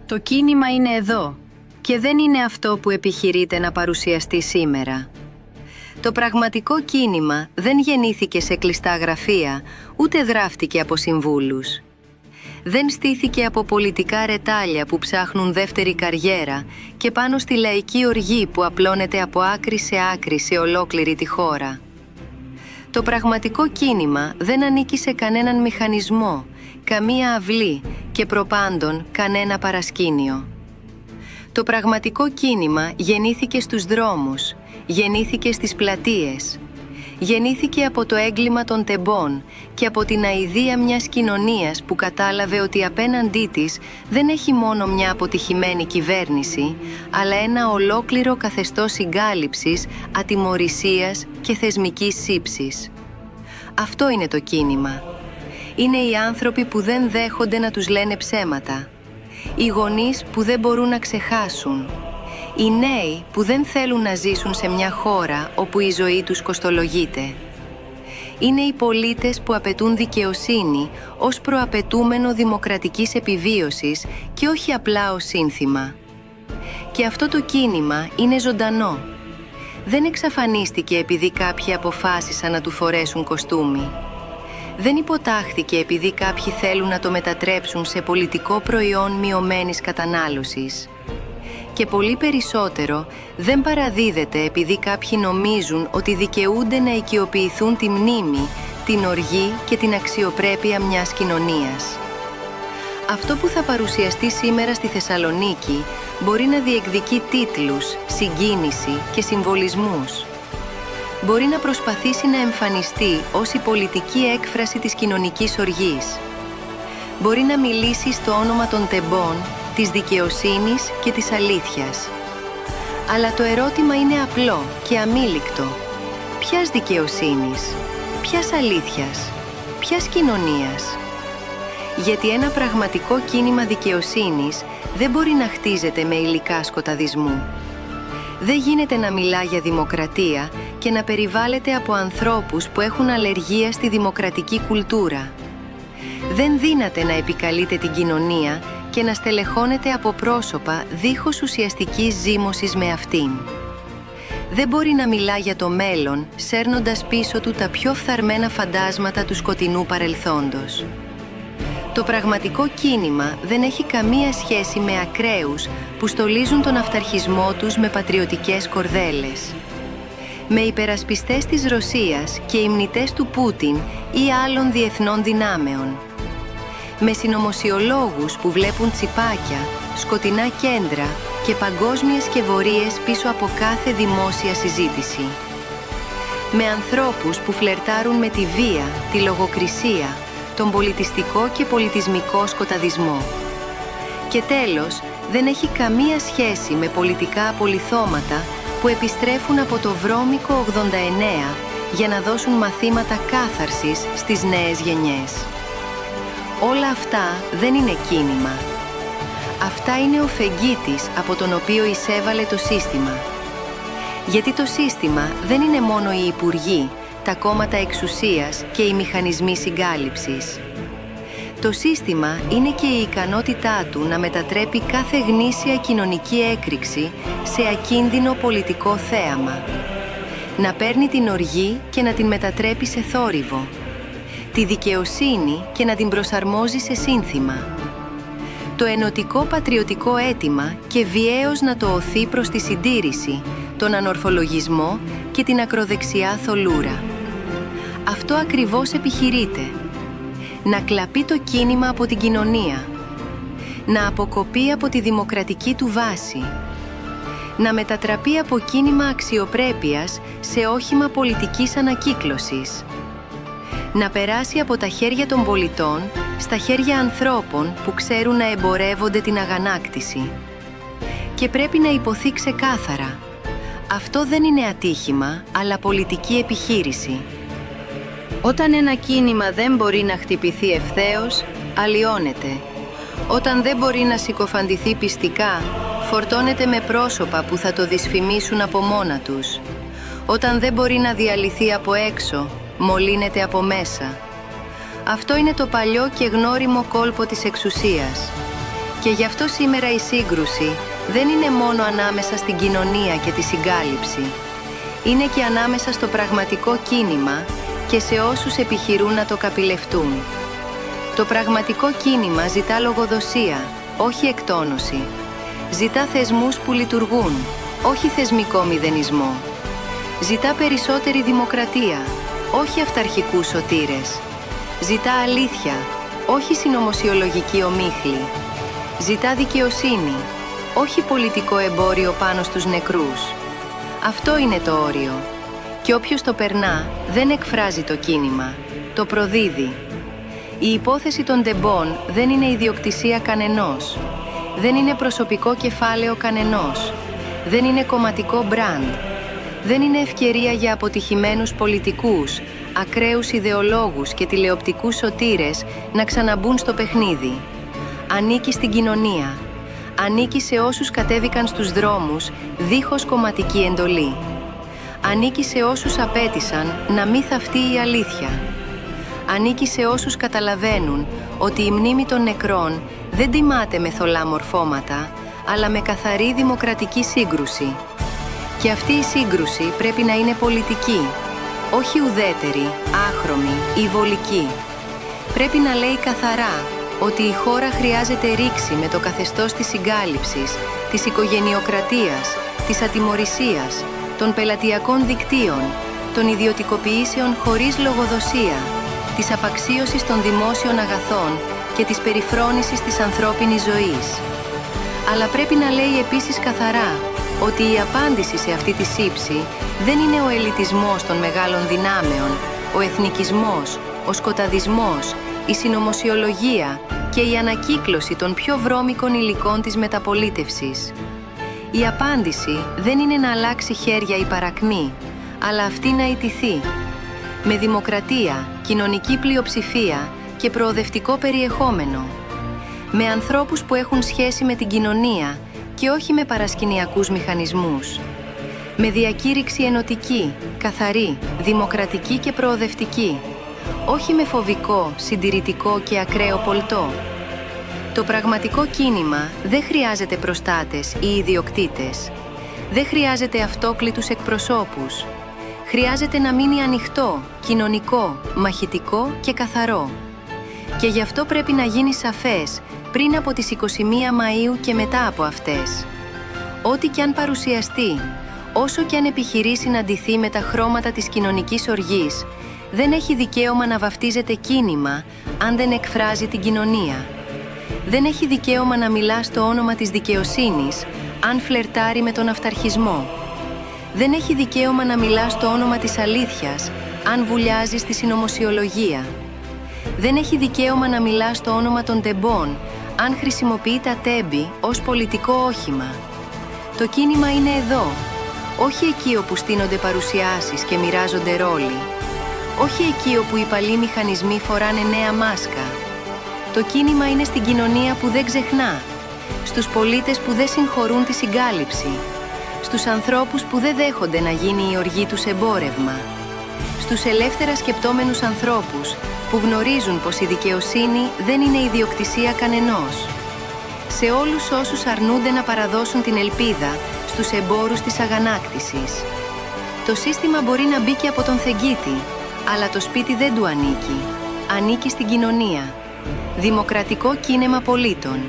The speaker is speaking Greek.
Το κίνημα είναι εδώ και δεν είναι αυτό που επιχειρείται να παρουσιαστεί σήμερα. Το πραγματικό κίνημα δεν γεννήθηκε σε κλειστά γραφεία, ούτε γράφτηκε από συμβούλους. Δεν στήθηκε από πολιτικά ρετάλια που ψάχνουν δεύτερη καριέρα και πάνω στη λαϊκή οργή που απλώνεται από άκρη σε ολόκληρη τη χώρα. Το πραγματικό κίνημα δεν ανήκει σε κανέναν μηχανισμό, καμία αυλή και προπάντων κανένα παρασκήνιο. Το πραγματικό κίνημα γεννήθηκε στους δρόμους, γεννήθηκε στις πλατείες. Γεννήθηκε από το έγκλημα των τεμπών και από την αηδία μιας κοινωνίας που κατάλαβε ότι απέναντί της δεν έχει μόνο μια αποτυχημένη κυβέρνηση, αλλά ένα ολόκληρο καθεστώς συγκάλυψης, ατιμωρησίας και θεσμικής σύψης. Αυτό είναι το κίνημα. Είναι οι άνθρωποι που δεν δέχονται να τους λένε ψέματα. Οι γονείς που δεν μπορούν να ξεχάσουν. Οι νέοι που δεν θέλουν να ζήσουν σε μια χώρα όπου η ζωή τους κοστολογείται. Είναι οι πολίτες που απαιτούν δικαιοσύνη ως προαπαιτούμενο δημοκρατικής επιβίωσης και όχι απλά ως σύνθημα. Και αυτό το κίνημα είναι ζωντανό. Δεν εξαφανίστηκε επειδή κάποιοι αποφάσισαν να του φορέσουν κοστούμι. Δεν υποτάχθηκε επειδή κάποιοι θέλουν να το μετατρέψουν σε πολιτικό προϊόν μειωμένης κατανάλωσης. Και πολύ περισσότερο δεν παραδίδεται επειδή κάποιοι νομίζουν ότι δικαιούνται να οικειοποιηθούν τη μνήμη, την οργή και την αξιοπρέπεια μιας κοινωνίας. Αυτό που θα παρουσιαστεί σήμερα στη Θεσσαλονίκη μπορεί να διεκδικεί τίτλους, συγκίνηση και συμβολισμούς. Μπορεί να προσπαθήσει να εμφανιστεί ως η πολιτική έκφραση της κοινωνικής οργής. Μπορεί να μιλήσει στο όνομα των τεμπών, της δικαιοσύνης και της αλήθειας. Αλλά το ερώτημα είναι απλό και αμίλικτο. Ποιας δικαιοσύνης, ποιας αλήθειας, ποιας κοινωνίας? Γιατί ένα πραγματικό κίνημα δικαιοσύνης δεν μπορεί να χτίζεται με υλικά σκοταδισμού. Δεν γίνεται να μιλά για δημοκρατία και να περιβάλλεται από ανθρώπους που έχουν αλλεργία στη δημοκρατική κουλτούρα. Δεν δύναται να επικαλείται την κοινωνία και να στελεχώνεται από πρόσωπα δίχως ουσιαστικής ζήμωσης με αυτήν. Δεν μπορεί να μιλά για το μέλλον, σέρνοντας πίσω του τα πιο φθαρμένα φαντάσματα του σκοτεινού παρελθόντος. Το πραγματικό κίνημα δεν έχει καμία σχέση με ακραίους που στολίζουν τον αυταρχισμό τους με πατριωτικές κορδέλες. Με υπερασπιστές της Ρωσίας και υμνητές του Πούτιν ή άλλων διεθνών δυνάμεων. Με συνωμοσιολόγους που βλέπουν τσιπάκια, σκοτεινά κέντρα και παγκόσμιες σκευωρίες πίσω από κάθε δημόσια συζήτηση. Με ανθρώπους που φλερτάρουν με τη βία, τη λογοκρισία, τον πολιτιστικό και πολιτισμικό σκοταδισμό. Και τέλος, δεν έχει καμία σχέση με πολιτικά απολιθώματα που επιστρέφουν από το βρώμικο 89 για να δώσουν μαθήματα κάθαρσης στις νέες γενιές. Όλα αυτά δεν είναι κίνημα. Αυτά είναι ο φεγγίτης από τον οποίο εισέβαλε το σύστημα. Γιατί το σύστημα δεν είναι μόνο οι υπουργοί, τα κόμματα εξουσίας και οι μηχανισμοί συγκάλυψης. Το σύστημα είναι και η ικανότητά του να μετατρέπει κάθε γνήσια κοινωνική έκρηξη σε ακίνδυνο πολιτικό θέαμα. Να παίρνει την οργή και να την μετατρέπει σε θόρυβο. Τη δικαιοσύνη και να την προσαρμόζει σε σύνθημα. Το ενωτικό πατριωτικό αίτημα και βιαίως να το οθεί προς τη συντήρηση, τον ανορθολογισμό και την ακροδεξιά θολούρα. Αυτό ακριβώς επιχειρείται. Να κλαπεί το κίνημα από την κοινωνία. Να αποκοπεί από τη δημοκρατική του βάση. Να μετατραπεί από κίνημα αξιοπρέπειας σε όχημα πολιτικής ανακύκλωσης. Να περάσει από τα χέρια των πολιτών στα χέρια ανθρώπων που ξέρουν να εμπορεύονται την αγανάκτηση. Και πρέπει να υποθεί ξεκάθαρα. Αυτό δεν είναι ατύχημα, αλλά πολιτική επιχείρηση. Όταν ένα κίνημα δεν μπορεί να χτυπηθεί ευθέως, αλλοιώνεται. Όταν δεν μπορεί να συκοφαντηθεί πιστικά, φορτώνεται με πρόσωπα που θα το δυσφημίσουν από μόνα τους. Όταν δεν μπορεί να διαλυθεί από έξω, μολύνεται από μέσα. Αυτό είναι το παλιό και γνώριμο κόλπο της εξουσίας. Και γι' αυτό σήμερα η σύγκρουση δεν είναι μόνο ανάμεσα στην κοινωνία και τη συγκάλυψη. Είναι και ανάμεσα στο πραγματικό κίνημα και σε όσους επιχειρούν να το καπηλευτούν. Το πραγματικό κίνημα ζητά λογοδοσία, όχι εκτόνωση. Ζητά θεσμούς που λειτουργούν, όχι θεσμικό μηδενισμό. Ζητά περισσότερη δημοκρατία, όχι αυταρχικούς σωτήρες. Ζητά αλήθεια, όχι συνωμοσιολογική ομίχλη. Ζητά δικαιοσύνη, όχι πολιτικό εμπόριο πάνω στους νεκρούς. Αυτό είναι το όριο. Και όποιος το περνά δεν εκφράζει το κίνημα, το προδίδει. Η υπόθεση των τεμπών δεν είναι ιδιοκτησία κανενός. Δεν είναι προσωπικό κεφάλαιο κανενός. Δεν είναι κομματικό μπραντ. Δεν είναι ευκαιρία για αποτυχημένους πολιτικούς, ακραίους ιδεολόγους και τηλεοπτικούς σωτήρες να ξαναμπούν στο παιχνίδι. Ανήκει στην κοινωνία. Ανήκει σε όσους κατέβηκαν στους δρόμους δίχως κομματική εντολή. Ανήκει σε όσους απέτησαν να μη θαυτεί η αλήθεια. Ανήκει σε όσους καταλαβαίνουν ότι η μνήμη των νεκρών δεν τιμάται με θολά μορφώματα, αλλά με καθαρή δημοκρατική σύγκρουση. Και αυτή η σύγκρουση πρέπει να είναι πολιτική, όχι ουδέτερη, άχρωμη ή βολική. Πρέπει να λέει καθαρά ότι η χώρα χρειάζεται ρήξη με το καθεστώς της συγκάλυψης, της οικογενειοκρατίας, της ατιμωρησίας, των πελατειακών δικτύων, των ιδιωτικοποιήσεων χωρίς λογοδοσία, της απαξίωσης των δημόσιων αγαθών και της περιφρόνησης της ανθρώπινης ζωής. Αλλά πρέπει να λέει επίσης καθαρά ότι η απάντηση σε αυτή τη σύψη δεν είναι ο ελιτισμός των μεγάλων δυνάμεων, ο εθνικισμός, ο σκοταδισμός, η συνωμοσιολογία και η ανακύκλωση των πιο βρώμικων υλικών της μεταπολίτευσης. Η απάντηση δεν είναι να αλλάξει χέρια η παρακμή, αλλά αυτή να ιτηθεί. Με δημοκρατία, κοινωνική πλειοψηφία και προοδευτικό περιεχόμενο. Με ανθρώπους που έχουν σχέση με την κοινωνία και όχι με παρασκηνιακούς μηχανισμούς. Με διακήρυξη ενωτική, καθαρή, δημοκρατική και προοδευτική. Όχι με φοβικό, συντηρητικό και ακραίο πολτό. Το πραγματικό κίνημα δεν χρειάζεται προστάτες ή ιδιοκτήτες. Δεν χρειάζεται αυτόκλητους εκπροσώπους. Χρειάζεται να μείνει ανοιχτό, κοινωνικό, μαχητικό και καθαρό. Και γι' αυτό πρέπει να γίνει σαφές πριν από τις 21 Μαΐου και μετά από αυτές. Ό,τι κι αν παρουσιαστεί, όσο κι αν επιχειρήσει να ντυθεί με τα χρώματα της κοινωνικής οργής, δεν έχει δικαίωμα να βαφτίζεται κίνημα αν δεν εκφράζει την κοινωνία. Δεν έχει δικαίωμα να μιλά στο όνομα της δικαιοσύνης αν φλερτάρει με τον αυταρχισμό. Δεν έχει δικαίωμα να μιλά στο όνομα της αλήθειας αν βουλιάζει στη συνωμοσιολογία. Δεν έχει δικαίωμα να μιλά στο όνομα των τεμπών αν χρησιμοποιεί τα τέμπη ως πολιτικό όχημα. Το κίνημα είναι εδώ, όχι εκεί όπου στείνονται παρουσιάσεις και μοιράζονται ρόλοι. Όχι εκεί όπου οι παλιοί μηχανισμοί φοράνε νέα μάσκα. Το κίνημα είναι στην κοινωνία που δεν ξεχνά, στους πολίτες που δεν συγχωρούν τη συγκάλυψη, στους ανθρώπους που δεν δέχονται να γίνει η οργή τους εμπόρευμα, στους ελεύθερα σκεπτόμενους ανθρώπους που γνωρίζουν πως η δικαιοσύνη δεν είναι ιδιοκτησία κανενός, σε όλους όσους αρνούνται να παραδώσουν την ελπίδα στους εμπόρους της αγανάκτησης. Το σύστημα μπορεί να μπει και από τον Θεγγίτη, αλλά το σπίτι δεν του ανήκει. Ανήκει στην κοινωνία. Δημοκρατικό κίνημα πολίτων.